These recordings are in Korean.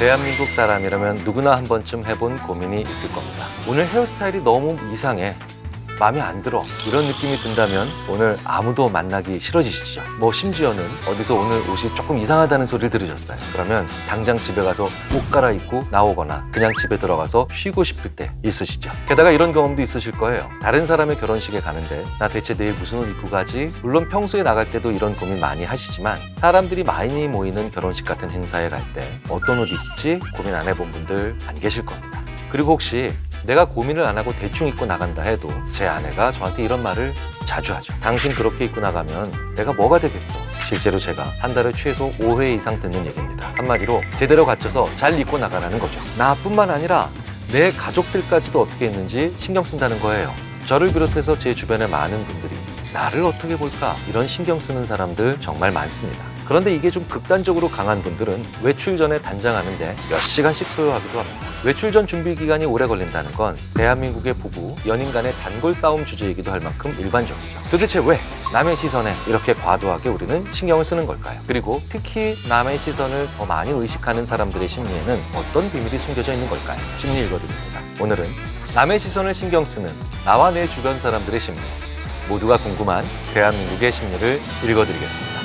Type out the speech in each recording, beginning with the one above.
대한민국 사람이라면 누구나 한 번쯤 해본 고민이 있을 겁니다. 오늘 헤어스타일이 너무 이상해, 마음에 안 들어, 이런 느낌이 든다면 오늘 아무도 만나기 싫어지시죠. 심지어는 어디서 오늘 옷이 조금 이상하다는 소리를 들으셨어요. 그러면 당장 집에 가서 옷 갈아입고 나오거나 그냥 집에 들어가서 쉬고 싶을 때 있으시죠. 게다가 이런 경험도 있으실 거예요. 다른 사람의 결혼식에 가는데 나 대체 내일 무슨 옷 입고 가지? 물론 평소에 나갈 때도 이런 고민 많이 하시지만 사람들이 많이 모이는 결혼식 같은 행사에 갈 때 어떤 옷 입지 고민 안 해본 분들 안 계실 겁니다. 그리고 혹시 내가 고민을 안 하고 대충 입고 나간다 해도 제 아내가 저한테 이런 말을 자주 하죠. 당신 그렇게 입고 나가면 내가 뭐가 되겠어? 실제로 제가 한 달에 최소 5회 이상 듣는 얘기입니다. 한마디로 제대로 갖춰서 잘 입고 나가라는 거죠. 나뿐만 아니라 내 가족들까지도 어떻게 입는지 신경 쓴다는 거예요. 저를 비롯해서 제 주변의 많은 분들이 나를 어떻게 볼까? 이런 신경 쓰는 사람들 정말 많습니다. 그런데 이게 좀 극단적으로 강한 분들은 외출 전에 단장하는데 몇 시간씩 소요하기도 합니다. 외출 전 준비 기간이 오래 걸린다는 건 대한민국의 부부, 연인 간의 단골 싸움 주제이기도 할 만큼 일반적이죠. 도대체 왜 남의 시선에 이렇게 과도하게 우리는 신경을 쓰는 걸까요? 그리고 특히 남의 시선을 더 많이 의식하는 사람들의 심리에는 어떤 비밀이 숨겨져 있는 걸까요? 심리 읽어드립니다. 오늘은 남의 시선을 신경 쓰는 나와 내 주변 사람들의 심리, 모두가 궁금한 대한민국의 심리를 읽어드리겠습니다.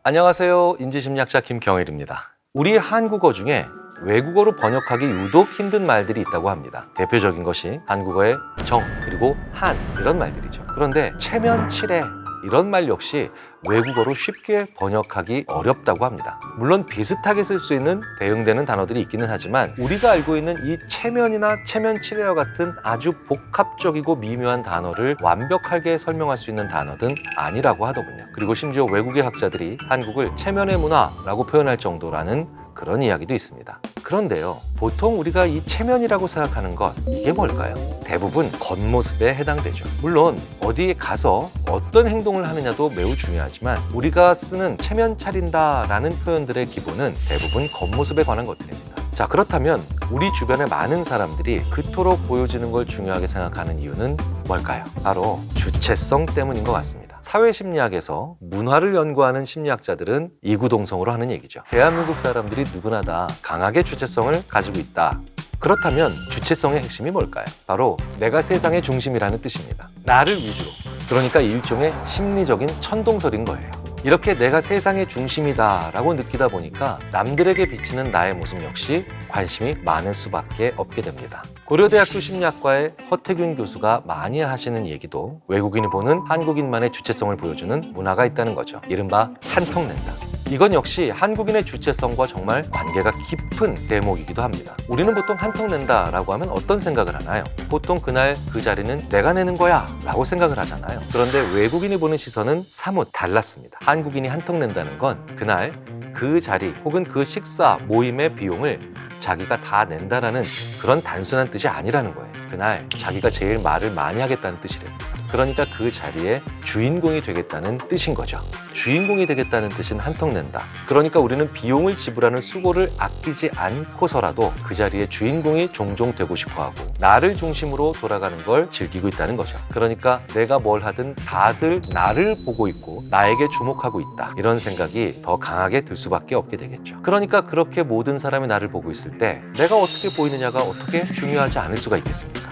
안녕하세요. 인지심리학자 김경일입니다. 우리 한국어 중에 외국어로 번역하기 유독 힘든 말들이 있다고 합니다. 대표적인 것이 한국어의 정, 그리고 한, 이런 말들이죠. 그런데 체면, 칠해, 이런 말 역시 외국어로 쉽게 번역하기 어렵다고 합니다. 물론 비슷하게 쓸 수 있는 대응되는 단어들이 있기는 하지만 우리가 알고 있는 이 체면이나 체면치레와 같은 아주 복합적이고 미묘한 단어를 완벽하게 설명할 수 있는 단어는 아니라고 하더군요. 그리고 심지어 외국의 학자들이 한국을 체면의 문화라고 표현할 정도라는 그런 이야기도 있습니다. 그런데요, 보통 우리가 이 체면이라고 생각하는 것, 이게 뭘까요? 대부분 겉모습에 해당되죠. 물론 어디에 가서 어떤 행동을 하느냐도 매우 중요하지만 우리가 쓰는 체면 차린다라는 표현들의 기본은 대부분 겉모습에 관한 것들입니다. 자, 그렇다면 우리 주변의 많은 사람들이 그토록 보여지는 걸 중요하게 생각하는 이유는 뭘까요? 바로 주체성 때문인 것 같습니다. 사회심리학에서 문화를 연구하는 심리학자들은 이구동성으로 하는 얘기죠. 대한민국 사람들이 누구나 다 강하게 주체성을 가지고 있다. 그렇다면 주체성의 핵심이 뭘까요? 바로 내가 세상의 중심이라는 뜻입니다. 나를 위주로. 그러니까 일종의 심리적인 천동설인 거예요. 이렇게 내가 세상의 중심이다라고 느끼다 보니까 남들에게 비치는 나의 모습 역시 관심이 많을 수밖에 없게 됩니다. 고려대학교 심리학과의 허태균 교수가 많이 하시는 얘기도 외국인이 보는 한국인만의 주체성을 보여주는 문화가 있다는 거죠. 이른바 한턱낸다. 이건 역시 한국인의 주체성과 정말 관계가 깊은 대목이기도 합니다. 우리는 보통 한턱낸다라고 하면 어떤 생각을 하나요? 보통 그날 그 자리는 내가 내는 거야 라고 생각을 하잖아요. 그런데 외국인이 보는 시선은 사뭇 달랐습니다. 한국인이 한턱낸다는 건 그날 그 자리 혹은 그 식사 모임의 비용을 자기가 다 낸다라는 그런 단순한 뜻이 아니라는 거예요. 그날 자기가 제일 말을 많이 하겠다는 뜻이래요. 그러니까 그 자리에 주인공이 되겠다는 뜻인 거죠. 주인공이 되겠다는 뜻은 한턱낸다. 그러니까 우리는 비용을 지불하는 수고를 아끼지 않고서라도 그 자리에 주인공이 종종 되고 싶어하고 나를 중심으로 돌아가는 걸 즐기고 있다는 거죠. 그러니까 내가 뭘 하든 다들 나를 보고 있고 나에게 주목하고 있다. 이런 생각이 더 강하게 들 수밖에 없게 되겠죠. 그러니까 그렇게 모든 사람이 나를 보고 있을 때 내가 어떻게 보이느냐가 어떻게 중요하지 않을 수가 있겠습니까?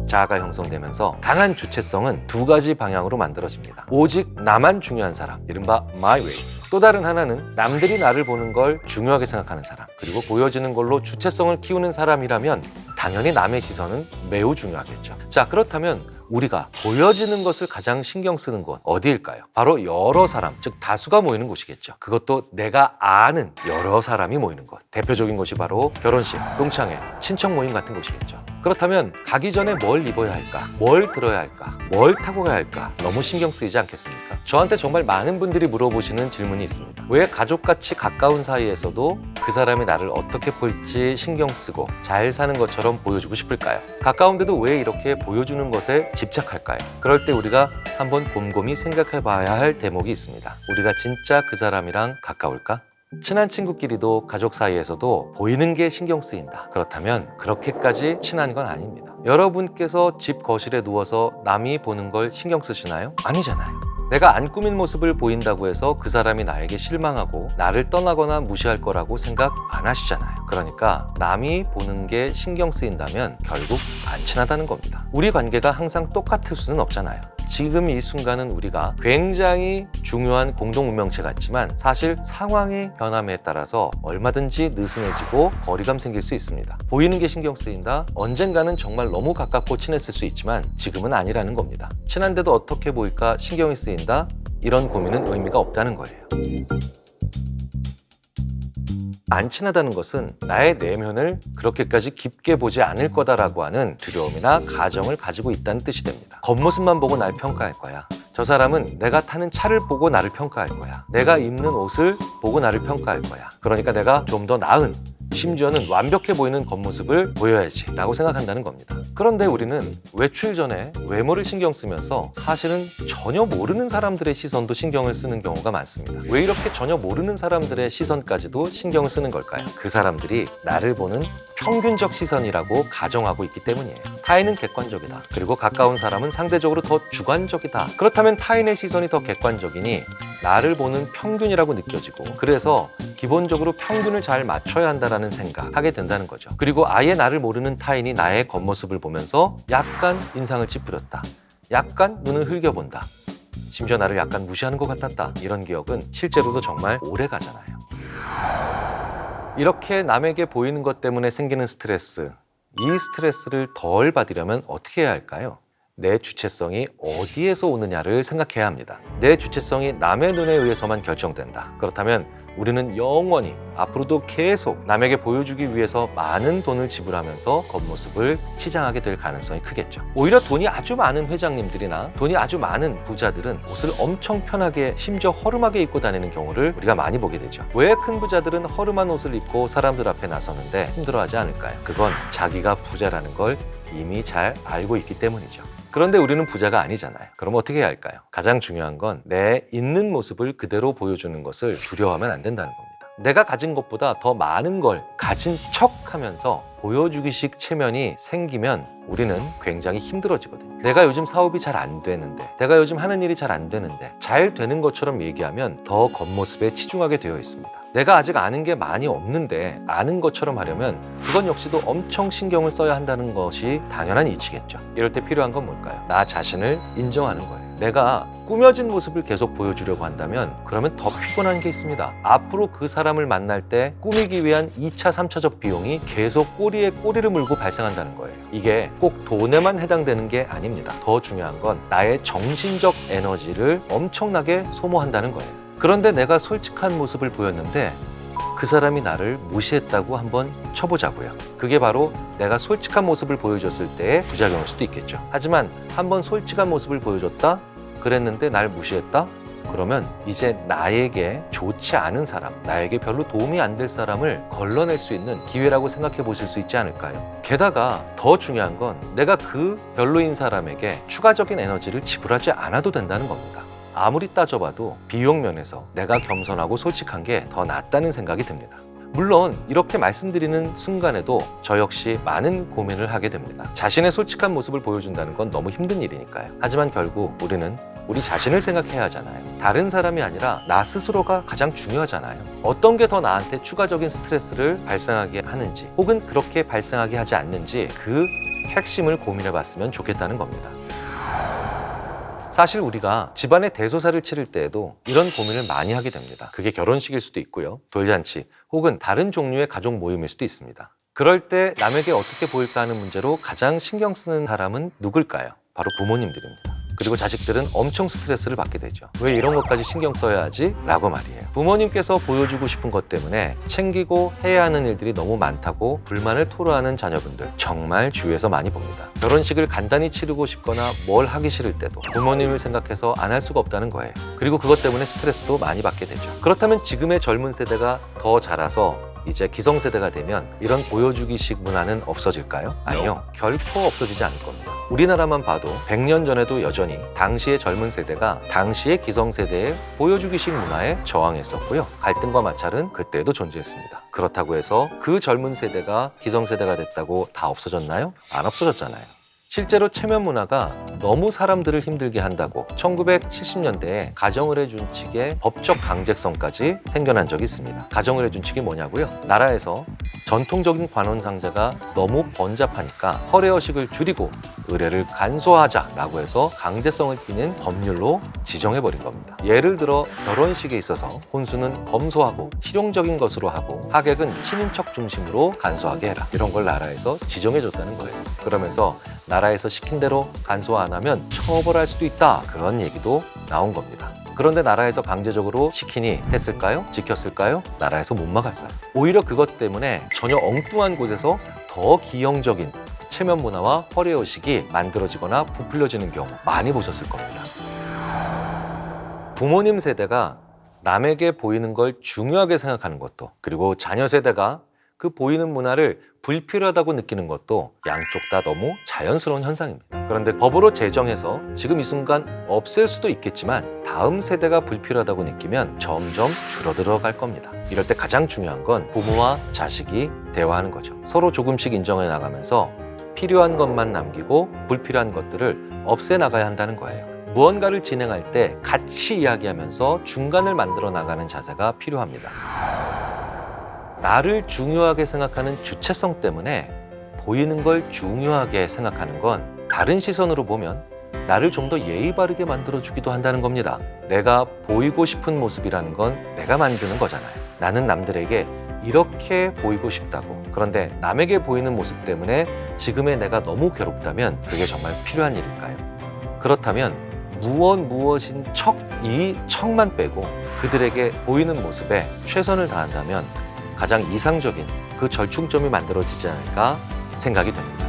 자아가 형성되면서 강한 주체성은 두 가지 방향으로 만들어집니다. 오직 나만 중요한 사람, 이른바 my way. 또 다른 하나는 남들이 나를 보는 걸 중요하게 생각하는 사람, 그리고 보여지는 걸로 주체성을 키우는 사람이라면 당연히 남의 시선은 매우 중요하겠죠. 자, 그렇다면 우리가 보여지는 것을 가장 신경 쓰는 곳 어디일까요? 바로 여러 사람, 즉 다수가 모이는 곳이겠죠. 그것도 내가 아는 여러 사람이 모이는 곳. 대표적인 곳이 바로 결혼식, 동창회, 친척 모임 같은 곳이겠죠. 그렇다면 가기 전에 뭘 입어야 할까? 뭘 들어야 할까? 뭘 타고 가야 할까? 너무 신경 쓰이지 않겠습니까? 저한테 정말 많은 분들이 물어보시는 질문이 있습니다. 왜 가족같이 가까운 사이에서도 그 사람이 나를 어떻게 볼지 신경 쓰고 잘 사는 것처럼 보여주고 싶을까요? 가까운데도 왜 이렇게 보여주는 것에 집착할까요? 그럴 때 우리가 한번 곰곰이 생각해 봐야 할 대목이 있습니다. 우리가 진짜 그 사람이랑 가까울까? 친한 친구끼리도 가족 사이에서도 보이는 게 신경 쓰인다. 그렇다면 그렇게까지 친한 건 아닙니다. 여러분께서 집 거실에 누워서 남이 보는 걸 신경 쓰시나요? 아니잖아요. 내가 안 꾸민 모습을 보인다고 해서 그 사람이 나에게 실망하고 나를 떠나거나 무시할 거라고 생각 안 하시잖아요. 그러니까 남이 보는 게 신경 쓰인다면 결국 안 친하다는 겁니다. 우리 관계가 항상 똑같을 수는 없잖아요. 지금 이 순간은 우리가 굉장히 중요한 공동 운명체 같지만 사실 상황의 변함에 따라서 얼마든지 느슨해지고 거리감 생길 수 있습니다. 보이는 게 신경 쓰인다? 언젠가는 정말 너무 가깝고 친했을 수 있지만 지금은 아니라는 겁니다. 친한데도 어떻게 보일까 신경이 쓰인다? 이런 고민은 의미가 없다는 거예요. 안 친하다는 것은 나의 내면을 그렇게까지 깊게 보지 않을 거다라고 하는 두려움이나 가정을 가지고 있다는 뜻이 됩니다. 겉모습만 보고 날 평가할 거야. 저 사람은 내가 타는 차를 보고 나를 평가할 거야. 내가 입는 옷을 보고 나를 평가할 거야. 그러니까 내가 좀 더 나은, 심지어는 완벽해 보이는 겉모습을 보여야지 라고 생각한다는 겁니다. 그런데 우리는 외출 전에 외모를 신경 쓰면서 사실은 전혀 모르는 사람들의 시선도 신경을 쓰는 경우가 많습니다. 왜 이렇게 전혀 모르는 사람들의 시선까지도 신경을 쓰는 걸까요? 그 사람들이 나를 보는 평균적 시선이라고 가정하고 있기 때문이에요. 타인은 객관적이다. 그리고 가까운 사람은 상대적으로 더 주관적이다. 그렇다면 타인의 시선이 더 객관적이니 나를 보는 평균이라고 느껴지고 그래서 기본적으로 평균을 잘 맞춰야 한다라는 생각하게 된다는 거죠. 그리고 아예 나를 모르는 타인이 나의 겉모습을 보면서 약간 인상을 찌푸렸다. 약간 눈을 흘겨본다. 심지어 나를 약간 무시하는 것 같았다. 이런 기억은 실제로도 정말 오래 가잖아요. 이렇게 남에게 보이는 것 때문에 생기는 스트레스, 이 스트레스를 덜 받으려면 어떻게 해야 할까요? 내 주체성이 어디에서 오느냐를 생각해야 합니다. 내 주체성이 남의 눈에 의해서만 결정된다. 그렇다면 우리는 영원히 앞으로도 계속 남에게 보여주기 위해서 많은 돈을 지불하면서 겉모습을 치장하게 될 가능성이 크겠죠. 오히려 돈이 아주 많은 회장님들이나 돈이 아주 많은 부자들은 옷을 엄청 편하게 심지어 허름하게 입고 다니는 경우를 우리가 많이 보게 되죠. 왜 큰 부자들은 허름한 옷을 입고 사람들 앞에 나서는데 힘들어하지 않을까요? 그건 자기가 부자라는 걸 이미 잘 알고 있기 때문이죠. 그런데 우리는 부자가 아니잖아요. 그럼 어떻게 해야 할까요? 가장 중요한 건 내 있는 모습을 그대로 보여주는 것을 두려워하면 안 된다는 겁니다. 내가 가진 것보다 더 많은 걸 가진 척하면서 보여주기식 체면이 생기면 우리는 굉장히 힘들어지거든요. 내가 요즘 사업이 잘 안 되는데, 내가 요즘 하는 일이 잘 안 되는데 잘 되는 것처럼 얘기하면 더 겉모습에 치중하게 되어 있습니다. 내가 아직 아는 게 많이 없는데 아는 것처럼 하려면 그건 역시도 엄청 신경을 써야 한다는 것이 당연한 이치겠죠. 이럴 때 필요한 건 뭘까요? 나 자신을 인정하는 거예요. 내가 꾸며진 모습을 계속 보여주려고 한다면 그러면 더 피곤한 게 있습니다. 앞으로 그 사람을 만날 때 꾸미기 위한 2차, 3차적 비용이 계속 꼬리에 꼬리를 물고 발생한다는 거예요. 이게 꼭 돈에만 해당되는 게 아닙니다. 더 중요한 건 나의 정신적 에너지를 엄청나게 소모한다는 거예요. 그런데 내가 솔직한 모습을 보였는데 그 사람이 나를 무시했다고 한번 쳐보자고요. 그게 바로 내가 솔직한 모습을 보여줬을 때의 부작용일 수도 있겠죠. 하지만 한번 솔직한 모습을 보여줬다? 그랬는데 날 무시했다? 그러면 이제 나에게 좋지 않은 사람, 나에게 별로 도움이 안 될 사람을 걸러낼 수 있는 기회라고 생각해 보실 수 있지 않을까요? 게다가 더 중요한 건 내가 그 별로인 사람에게 추가적인 에너지를 지불하지 않아도 된다는 겁니다. 아무리 따져봐도 비용 면에서 내가 겸손하고 솔직한 게 더 낫다는 생각이 듭니다. 물론 이렇게 말씀드리는 순간에도 저 역시 많은 고민을 하게 됩니다. 자신의 솔직한 모습을 보여준다는 건 너무 힘든 일이니까요. 하지만 결국 우리는 우리 자신을 생각해야 하잖아요. 다른 사람이 아니라 나 스스로가 가장 중요하잖아요. 어떤 게 더 나한테 추가적인 스트레스를 발생하게 하는지 혹은 그렇게 발생하게 하지 않는지 그 핵심을 고민해 봤으면 좋겠다는 겁니다. 사실 우리가 집안의 대소사를 치를 때에도 이런 고민을 많이 하게 됩니다. 그게 결혼식일 수도 있고요. 돌잔치 혹은 다른 종류의 가족 모임일 수도 있습니다. 그럴 때 남에게 어떻게 보일까 하는 문제로 가장 신경 쓰는 사람은 누굴까요? 바로 부모님들입니다. 그리고 자식들은 엄청 스트레스를 받게 되죠. 왜 이런 것까지 신경 써야 하지? 라고 말이에요. 부모님께서 보여주고 싶은 것 때문에 챙기고 해야 하는 일들이 너무 많다고 불만을 토로하는 자녀분들 정말 주위에서 많이 봅니다. 결혼식을 간단히 치르고 싶거나 뭘 하기 싫을 때도 부모님을 생각해서 안 할 수가 없다는 거예요. 그리고 그것 때문에 스트레스도 많이 받게 되죠. 그렇다면 지금의 젊은 세대가 더 자라서 이제 기성세대가 되면 이런 보여주기식 문화는 없어질까요? 아니요. 결코 없어지지 않을 겁니다. 우리나라만 봐도 100년 전에도 여전히 당시의 젊은 세대가 당시의 기성세대의 보여주기식 문화에 저항했었고요. 갈등과 마찰은 그때도 존재했습니다. 그렇다고 해서 그 젊은 세대가 기성세대가 됐다고 다 없어졌나요? 안 없어졌잖아요. 실제로 체면 문화가 너무 사람들을 힘들게 한다고 1970년대에 가정을 해준 측의 법적 강제성까지 생겨난 적이 있습니다. 가정을 해준 측이 뭐냐고요? 나라에서 전통적인 관혼상제가 너무 번잡하니까 허례허식을 줄이고 의례를 간소화하자라고 해서 강제성을 띠는 법률로 지정해버린 겁니다. 예를 들어 결혼식에 있어서 혼수는 검소하고 실용적인 것으로 하고 하객은 친인척 중심으로 간소하게 해라. 이런 걸 나라에서 지정해줬다는 거예요. 그러면서 나라에서 시킨 대로 간소화 안 하면 처벌할 수도 있다. 그런 얘기도 나온 겁니다. 그런데 나라에서 강제적으로 시키니 했을까요? 지켰을까요? 나라에서 못 막았어요. 오히려 그것 때문에 전혀 엉뚱한 곳에서 더 기형적인 체면 문화와 허례의식이 만들어지거나 부풀려지는 경우 많이 보셨을 겁니다. 부모님 세대가 남에게 보이는 걸 중요하게 생각하는 것도, 그리고 자녀 세대가 그 보이는 문화를 불필요하다고 느끼는 것도 양쪽 다 너무 자연스러운 현상입니다. 그런데 법으로 제정해서 지금 이 순간 없앨 수도 있겠지만 다음 세대가 불필요하다고 느끼면 점점 줄어들어 갈 겁니다. 이럴 때 가장 중요한 건 부모와 자식이 대화하는 거죠. 서로 조금씩 인정해 나가면서 필요한 것만 남기고 불필요한 것들을 없애 나가야 한다는 거예요. 무언가를 진행할 때 같이 이야기하면서 중간을 만들어 나가는 자세가 필요합니다. 나를 중요하게 생각하는 주체성 때문에 보이는 걸 중요하게 생각하는 건 다른 시선으로 보면 나를 좀 더 예의 바르게 만들어주기도 한다는 겁니다. 내가 보이고 싶은 모습이라는 건 내가 만드는 거잖아요. 나는 남들에게 이렇게 보이고 싶다고. 그런데 남에게 보이는 모습 때문에 지금의 내가 너무 괴롭다면 그게 정말 필요한 일일까요? 그렇다면 무엇인 척, 이 척만 빼고 그들에게 보이는 모습에 최선을 다한다면 가장 이상적인 그 절충점이 만들어지지 않을까 생각이 됩니다.